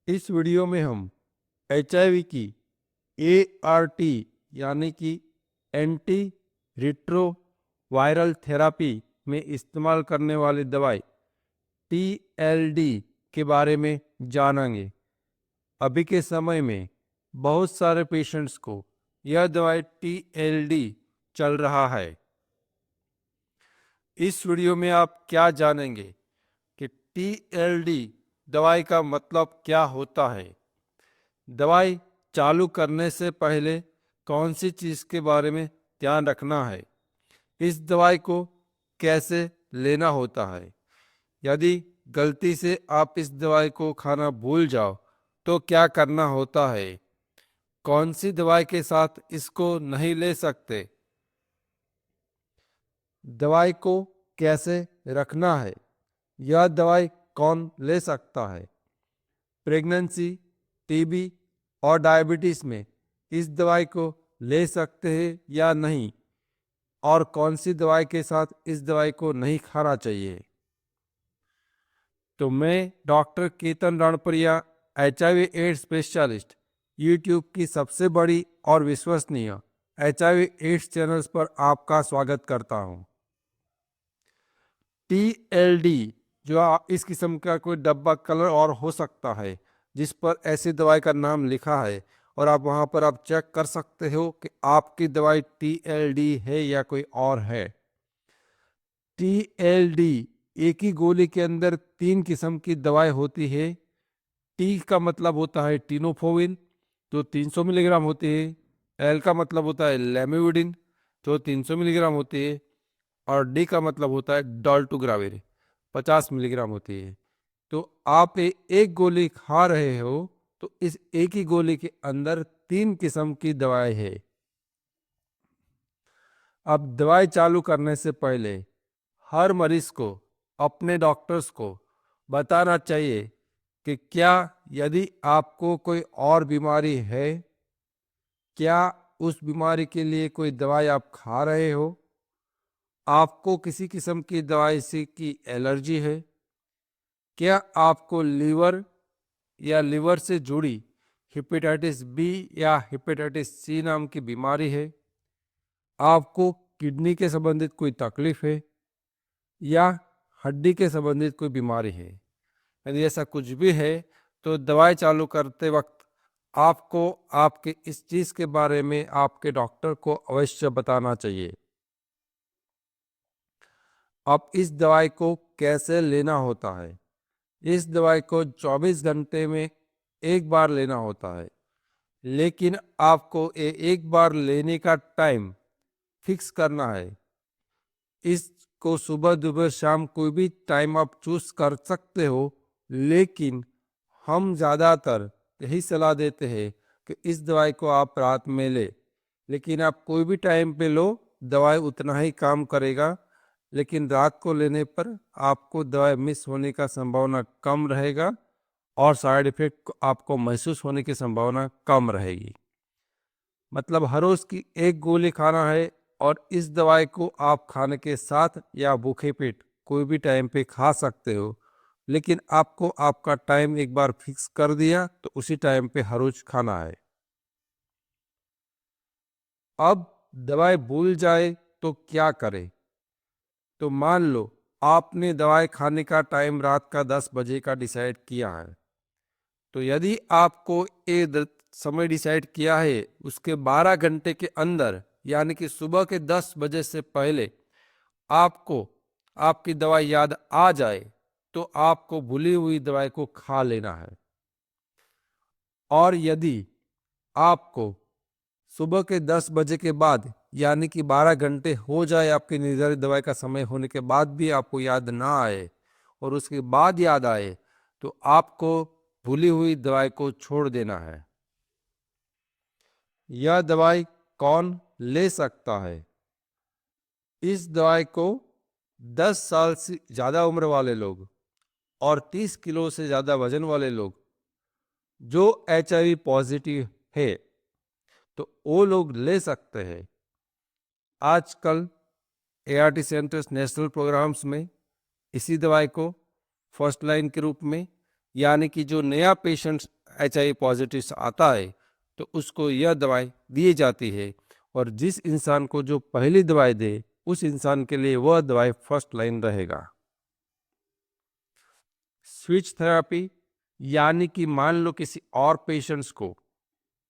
इस वीडियो में हम HIV की ART यानी कि एंटी रिट्रोवायरल थेरापी में इस्तेमाल करने वाली दवाई TLD के बारे में जानेंगे। अभी के समय में बहुत सारे पेशेंट्स को यह दवाई TLD चल रहा है। इस वीडियो में आप क्या जानेंगे कि TLD दवाई का मतलब क्या होता है, दवाई चालू करने से पहले कौन सी चीज़ के बारे में ध्यान रखना है, इस दवाई को कैसे लेना होता है, यदि गलती से आप इस दवाई को खाना भूल जाओ तो क्या करना होता है, कौन सी दवाई के साथ इसको नहीं ले सकते, दवाई को कैसे रखना है, यह दवाई कौन ले सकता है, प्रेगनेंसी, टीबी और डायबिटीज़ में इस दवाई को ले सकते हैं या नहीं, और कौन सी दवाई के साथ इस दवाई को नहीं खाना चाहिए। तो मैं doctor Ketan Ranpriya, HIV AIDS specialist, YouTube की सबसे बड़ी और विश्वसनीय HIV एड्स चैनल्स पर आपका स्वागत करता हूं। TLD इस किस्म का कोई डब्बा कलर और हो सकता है जिस पर ऐसी दवाई का नाम लिखा है, और आप वहां पर आप चेक कर सकते हो कि आपकी दवाई TLD है या कोई और है। TLD एक ही गोली के अंदर 3 किस्म की दवाई होती है। टी का मतलब होता है टीनोफोविन जो 300 मिलीग्राम होती है, एल का मतलब होता है लेमिविडिन जो 300 मिलीग्राम होती है, और डी का मतलब होता है डॉल्टोग्राविर 50 मिलीग्राम होती है। तो आप एक गोली खा रहे हो तो इस एक ही गोली के अंदर 3 किस्म की दवाई है। अब दवाई चालू करने से पहले हर मरीज को अपने डॉक्टर्स को बताना चाहिए कि क्या यदि आपको कोई और बीमारी है, क्या उस बीमारी के लिए कोई दवाई आप खा रहे हो, आपको किसी किस्म की दवाई से की एलर्जी है, क्या आपको लीवर से जुड़ी हेपेटाइटिस बी या हेपेटाइटिस सी नाम की बीमारी है, आपको किडनी के संबंधित कोई तकलीफ है, या हड्डी के संबंधित कोई बीमारी है। यदि ऐसा कुछ भी है तो दवाई चालू करते वक्त आपको आपके इस चीज़ के बारे में आपके डॉक्टर को अवश्य बताना चाहिए। अब इस दवाई को कैसे लेना होता है, इस दवाई को 24 घंटे में एक बार लेना होता है, लेकिन आपको एक बार लेने का टाइम फिक्स करना है। इसको सुबह दोपहर शाम कोई भी टाइम आप चूज कर सकते हो, लेकिन हम ज़्यादातर यही सलाह देते हैं कि इस दवाई को आप रात में ले, लेकिन आप कोई भी टाइम पे लो, दवाई उतना ही काम करेगा, लेकिन रात को लेने पर आपको दवाई मिस होने का संभावना कम रहेगा और साइड इफेक्ट आपको महसूस होने की संभावना कम रहेगी। मतलब हर रोज की एक गोली खाना है, और इस दवाई को आप खाने के साथ या भूखे पेट कोई भी टाइम पे खा सकते हो, लेकिन आपको आपका टाइम एक बार फिक्स कर दिया तो उसी टाइम पे हर रोज खाना है। अब दवाई भूल जाए तो क्या करें? तो मान लो आपने दवाई खाने का टाइम रात का 10 बजे का डिसाइड किया है, तो यदि आपको ये समय डिसाइड किया है उसके 12 घंटे के अंदर, यानी कि सुबह के 10 बजे से पहले आपको आपकी दवाई याद आ जाए तो आपको भूली हुई दवाई को खा लेना है। और यदि आपको सुबह के 10 बजे के बाद यानी कि 12 घंटे हो जाए आपकी निर्धारित दवाई का समय होने के बाद भी आपको याद ना आए, और उसके बाद याद आए, तो आपको भूली हुई दवाई को छोड़ देना है। यह दवाई कौन ले सकता है? इस दवाई को 10 साल से ज़्यादा उम्र वाले लोग और 30 किलो से ज़्यादा वजन वाले लोग जो HIV पॉजिटिव है तो वो लोग ले सकते हैं। आजकल ART सेंटर्स नेशनल प्रोग्राम्स में इसी दवाई को फर्स्ट लाइन के रूप में, यानी कि जो नया पेशेंट्स HIV पॉजिटिव आता है तो उसको यह दवाई दी जाती है, और जिस इंसान को जो पहली दवाई दे उस इंसान के लिए वह दवाई फर्स्ट लाइन रहेगा। स्विच थेरेपी यानी कि मान लो किसी और पेशेंट्स को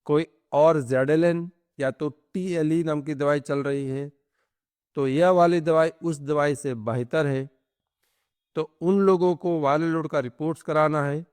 कोई और जेडेलिन या तो TLE नाम की दवाई चल रही है, तो यह वाली दवाई उस दवाई से बेहतर है, तो उन लोगों को वायरल लोड का रिपोर्ट्स कराना है,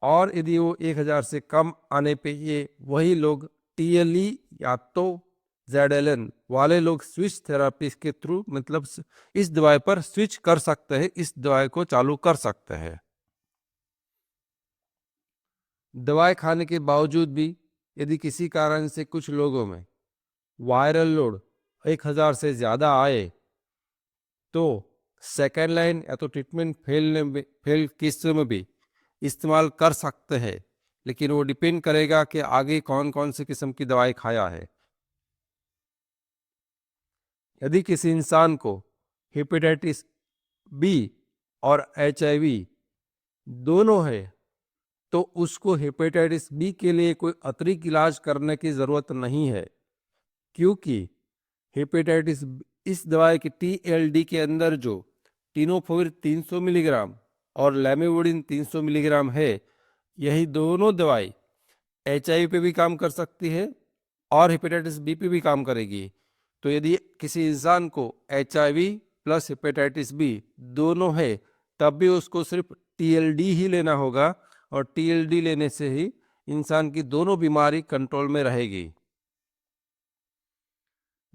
और यदि वो 1000 से कम आने पे ये वही लोग TLE या तो जेडेलिन वाले लोग स्विच थेरापी के थ्रू मतलब इस दवाई पर स्विच कर सकते हैं, इस दवाई को चालू कर सकते हैं। दवाई खाने के बावजूद भी यदि किसी कारण से कुछ लोगों में वायरल लोड 1000 से ज़्यादा आए तो सेकेंड लाइन या तो ट्रीटमेंट फेल केस में भी इस्तेमाल कर सकते हैं, लेकिन वो डिपेंड करेगा कि आगे कौन कौन सी किस्म की दवाई खाया है। यदि किसी इंसान को हेपेटाइटिस बी और HIV दोनों है तो उसको हेपेटाइटिस बी के लिए कोई अतिरिक्त इलाज करने की ज़रूरत नहीं है, क्योंकि हेपेटाइटिस इस दवाई की TLD के अंदर जो टिनोफोविर 300 मिलीग्राम और लैमिवोडिन 300 मिलीग्राम है, यही दोनों दवाई HIV पे भी काम कर सकती है और हेपेटाइटिस बी पे भी काम करेगी। तो यदि किसी इंसान को HIV प्लस हेपेटाइटिस बी दोनों है तब भी उसको सिर्फ TLD ही लेना होगा, और TLD लेने से ही इंसान की दोनों बीमारी कंट्रोल में रहेगी।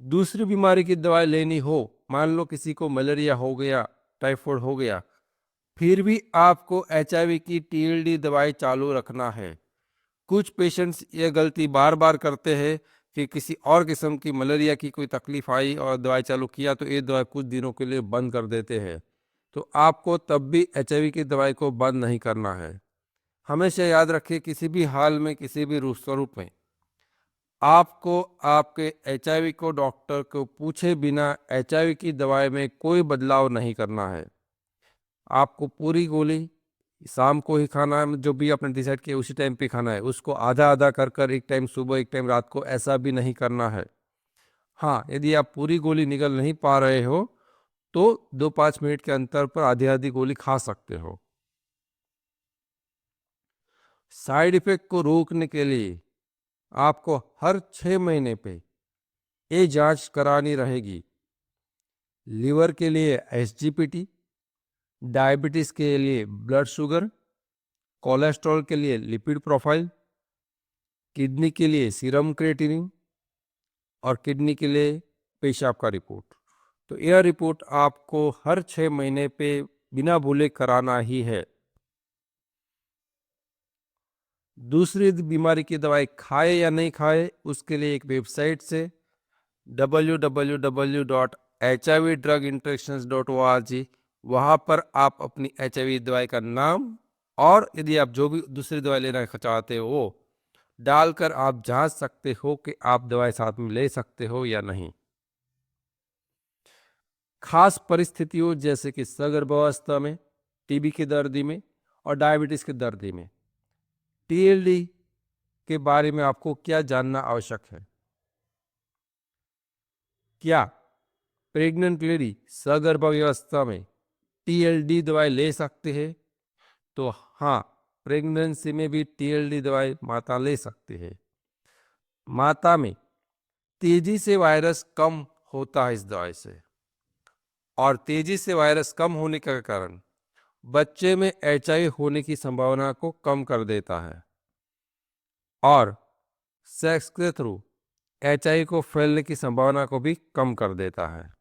दूसरी बीमारी की दवाई लेनी हो, मान लो किसी को मलेरिया हो गया, टाइफाइड हो गया, फिर भी आपको HIV की TLD दवाई चालू रखना है। कुछ पेशेंट्स ये गलती बार बार करते हैं कि किसी और किस्म की मलेरिया की कोई तकलीफ आई और दवाई चालू किया तो ये दवाई कुछ दिनों के लिए बंद कर देते हैं, तो आपको तब भी HIV की दवाई को बंद नहीं करना है। हमेशा याद रखिए, किसी भी हाल में किसी भी स्वरूप में आपको आपके HIV को डॉक्टर को पूछे बिना HIV की दवाई में कोई बदलाव नहीं करना है। आपको पूरी गोली शाम को ही खाना है, जो भी आपने डिसाइड किया उसी टाइम पे खाना है, उसको आधा आधा कर कर एक टाइम सुबह एक टाइम रात को, ऐसा भी नहीं करना है। हाँ, यदि आप पूरी गोली निकल नहीं पा रहे हो तो 2-5 मिनट के अंतर पर आधी आधी गोली खा सकते हो। साइड इफेक्ट को रोकने के लिए आपको हर 6 महीने पे ये जांच करानी रहेगी। लीवर के लिए SGPT, डायबिटीज के लिए ब्लड शुगर, कोलेस्ट्रॉल के लिए लिपिड प्रोफाइल, किडनी के लिए सीरम क्रिएटिनिन और किडनी के लिए पेशाब का रिपोर्ट। तो यह रिपोर्ट आपको हर 6 महीने पे बिना भूले कराना ही है। दूसरी बीमारी की दवाई खाए या नहीं खाए उसके लिए एक वेबसाइट से www.hivdruginteractions.org, वहाँ पर आप अपनी HIV दवाई का नाम और यदि आप जो भी दूसरी दवाई लेना चाहते हो वो डालकर आप जांच सकते हो कि आप दवाई साथ में ले सकते हो या नहीं। खास परिस्थितियों जैसे कि सगर्भावस्था में, TB की दर्द में और डायबिटीज की दर्द में TLD के बारे में आपको क्या जानना आवश्यक है? क्या प्रेग्नेंट लेडी सगर्भावस्था में TLD दवाई ले सकते हैं? तो हाँ, प्रेगनेंसी में भी TLD दवाई माता ले सकती है। माता में तेजी से वायरस कम होता है इस दवाई से, और तेजी से वायरस कम होने के कारण बच्चे में HIV होने की संभावना को कम कर देता है और सेक्स के थ्रू HIV को फैलने की संभावना को भी कम कर देता है।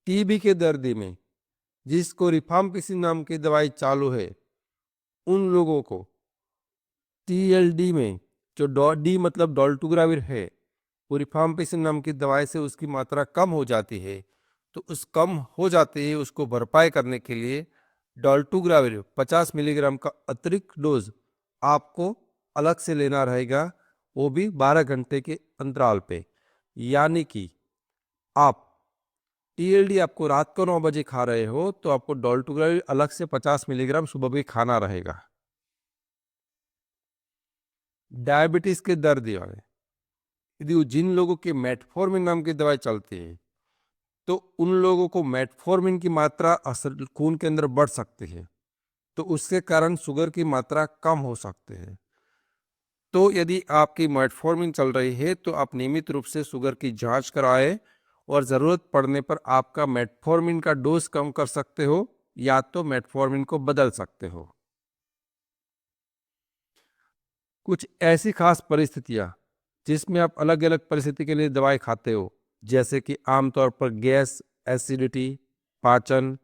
TB के दर्द में जिसको रिफाम्पिसिन नाम की दवाई चालू है, उन लोगों को TLD में जो डी मतलब डोल्टुग्राविर है, वो रिफाम्पिसिन नाम की दवाई से उसकी मात्रा कम हो जाती है, तो उस कम हो जाते ही उसको भरपाई करने के लिए डोल्टुग्राविर 50 मिलीग्राम का अतिरिक्त डोज आपको अलग से लेना रहेगा, वो भी 12 घंटे के अंतराल पे। यानी कि आप TLD आपको रात को 9 बजे खा रहे हो तो आपको डोल्टुग्राविर अलग से 50 मिलीग्राम सुबह भी खाना रहेगा। डायबिटीज के दर्द वाले, यदि जिन लोगों की मेटफॉर्मिन नाम की दवाई चलती है तो उन लोगों को मेटफॉर्मिन की मात्रा असर खून के अंदर बढ़ सकती है, तो उसके कारण शुगर की मात्रा कम हो सकती है। तो यदि आपकी मेटफॉर्मिन चल रही है तो आप नियमित रूप से शुगर की जांच कराएं और ज़रूरत पड़ने पर आपका मेटफॉर्मिन का डोज कम कर सकते हो या तो मेटफॉर्मिन को बदल सकते हो। कुछ ऐसी खास परिस्थितियां जिसमें आप अलग अलग परिस्थिति के लिए दवाई खाते हो, जैसे कि आमतौर पर गैस, एसिडिटी, पाचन,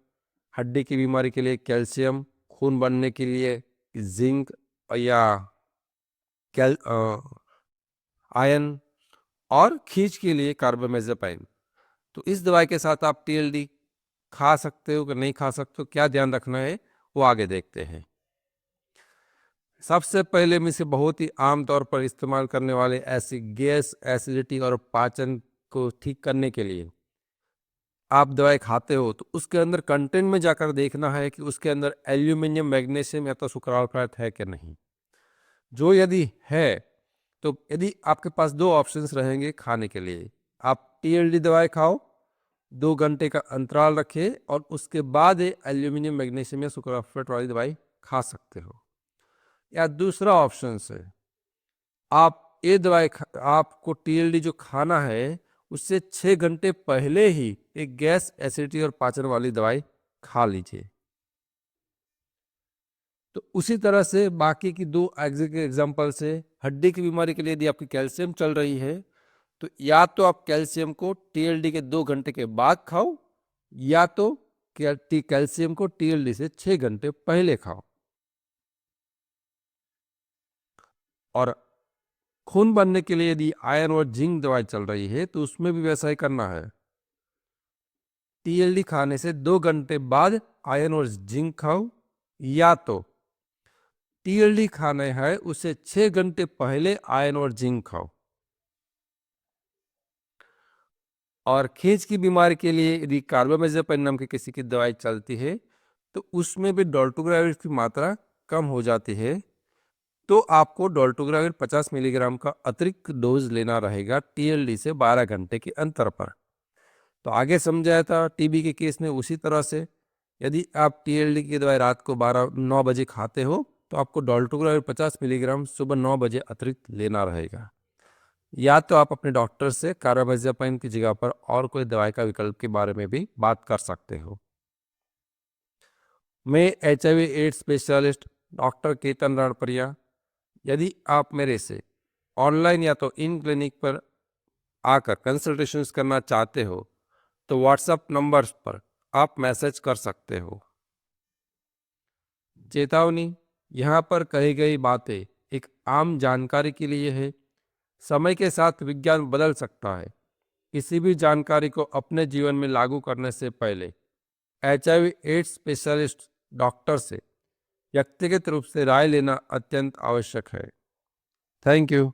हड्डी की बीमारी के लिए कैल्शियम, खून बनने के लिए जिंक या कैल आयरन और खींच के लिए कार्बामेज़ेपाइन। तो इस दवाई के साथ आप टीएलडी खा सकते हो कि नहीं खा सकते हो, क्या ध्यान रखना है वो आगे देखते हैं। सबसे पहले में से बहुत ही आम तौर पर इस्तेमाल करने वाले ऐसी गैस, एसिडिटी और पाचन को ठीक करने के लिए आप दवाई खाते हो तो उसके अंदर कंटेंट में जाकर देखना है कि उसके अंदर एल्यूमिनियम, मैग्नीशियम या तो शुक्राल्फाइड है कि नहीं। जो यदि है तो यदि आपके पास दो ऑप्शंस रहेंगे खाने के लिए, आप टीएलडी दवाई खाओ, 2 घंटे का अंतराल रखें और उसके बाद एल्यूमिनियम, मैग्नीशियम या शुक्राल्फाइड वाली दवाई खा सकते हो। या दूसरा ऑप्शन है, आप ये दवाई आपको टीएलडी जो खाना है उससे 6 घंटे पहले ही एक गैस, एसिडिटी और पाचन वाली दवाई खा लीजिए। तो उसी तरह से बाकी की दो एग्जाम्पल से, हड्डी की बीमारी के लिए यदि आपकी कैल्शियम चल रही है तो या तो आप कैल्शियम को टीएलडी के 2 घंटे के बाद खाओ या तो कैल्शियम को टीएलडी से 6 घंटे पहले खाओ। और खून बनने के लिए यदि आयरन और जिंक दवाई चल रही है तो उसमें भी वैसा ही करना है। टीएलडी खाने से 2 घंटे बाद आयरन और जिंक खाओ या तो टीएलडी खाना है उसे 6 घंटे पहले आयरन और जिंक खाओ। और खींच की बीमारी के लिए यदि कार्बामेज़ेपाइन नाम की किसी की दवाई चलती है तो उसमें भी डोल्टोग्राविड की मात्रा कम हो जाती है, तो आपको डोल्टोग्राविड 50 मिलीग्राम का अतिरिक्त डोज लेना रहेगा टीएलडी से 12 घंटे के अंतर पर। तो आगे समझाया था टीबी के केस में उसी तरह से, यदि आप टीएलडी की दवाई रात को 9 बजे खाते हो तो आपको डोल्टोग्राविड 50 मिलीग्राम सुबह 9 बजे अतिरिक्त लेना रहेगा। या तो आप अपने डॉक्टर से कार्बामेज़ेपाइन की जगह पर और कोई दवाई का विकल्प के बारे में भी बात कर सकते हो। मैं HIV AIDS specialist doctor Ketan Ranpriya. यदि आप मेरे से ऑनलाइन या तो इन क्लिनिक पर आकर कंसल्टेशंस करना चाहते हो तो व्हाट्सएप नंबर्स पर आप मैसेज कर सकते हो। चेतावनी, यहाँ पर कही गई बातें एक आम जानकारी के लिए है। समय के साथ विज्ञान बदल सकता है। किसी भी जानकारी को अपने जीवन में लागू करने से पहले HIV एड्स स्पेशलिस्ट डॉक्टर से व्यक्तिगत रूप से राय लेना अत्यंत आवश्यक है। Thank you.